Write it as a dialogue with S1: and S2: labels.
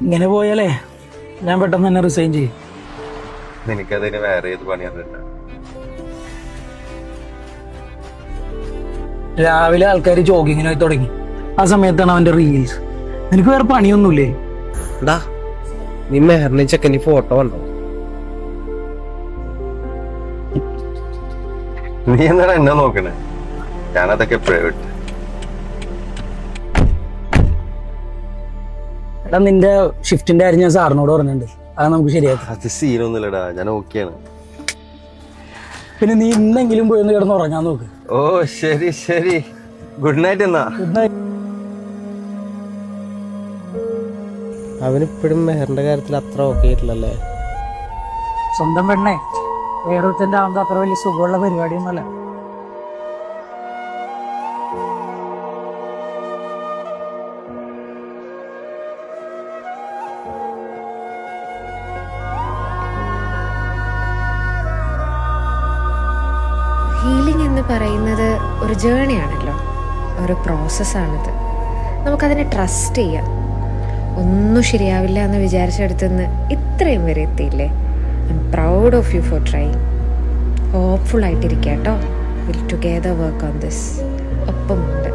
S1: ഇങ്ങനെ പോയാലേ ഞാൻ പെട്ടെന്ന് തന്നെ റിസൈൻ ചെയ്യും.
S2: നിനക്കതിന് വേറെ ഏത് പണിയാ?
S1: രാവിലെ ആൾക്കാർ ജോഗിങ്ങിനായി തുടങ്ങി. ആ സമയത്താണ് അവന്റെ റീൽസ്. നിനക്ക് വേറെ പണിയൊന്നുമില്ലേ?
S3: നീ മെഹറിന് ചെക്കനി ഫോട്ടോ ഉണ്ടോ?
S2: നീ എന്താണ് എന്നെ നോക്കണേ? ഞാനതൊക്കെ എപ്പോഴേ വിട്ടു.
S1: എടാ, നിന്റെ ഷിഫ്റ്റിന്റെ കാര്യം ഞാൻ സാറിനോട് പറഞ്ഞിട്ടുണ്ട്. അത് നമുക്ക് ശരിയാക്കാം.
S2: അത് സീനൊന്നുമില്ലടാ, ഞാൻ ഓക്കെയാണ്.
S1: പിന്നെ നീ ഇന്നെങ്കിലും പോയി ഒന്ന് കിടന്ന് ഉറങ്ങാൻ നോക്ക്.
S2: ഓ ശരി ശരി, ഗുഡ് നൈറ്റ് എന്നാ.
S1: Good night.
S3: അവനിപ്പോഴും മെഹറിന്റെ കാര്യത്തിൽ അത്ര ഓക്കെ ആയിട്ടില്ലല്ലേ?
S1: സ്വന്തം പെണ്ണെ വേറൊരുത്തന്റെ ആവുമ്പോ അത്ര വലിയ സുഖമുള്ള പരിപാടിയൊന്നുമല്ല.
S4: ഹീലിംഗ് എന്ന് പറയുന്നത് ഒരു ജേണിയാണല്ലോ, ഒരു പ്രോസസ്സാണിത്. നമുക്കതിനെ ട്രസ്റ്റ് ചെയ്യാം. ഒന്നും ശരിയാവില്ല എന്ന് വിചാരിച്ചെടുത്തുനിന്ന് ഇത്രയും വരെ എത്തിയില്ലേ? I am proud of you for trying. Hopeful ആയിട്ടിരിക്കുക കേട്ടോ. Will together work on this. ഒപ്പമുണ്ട്.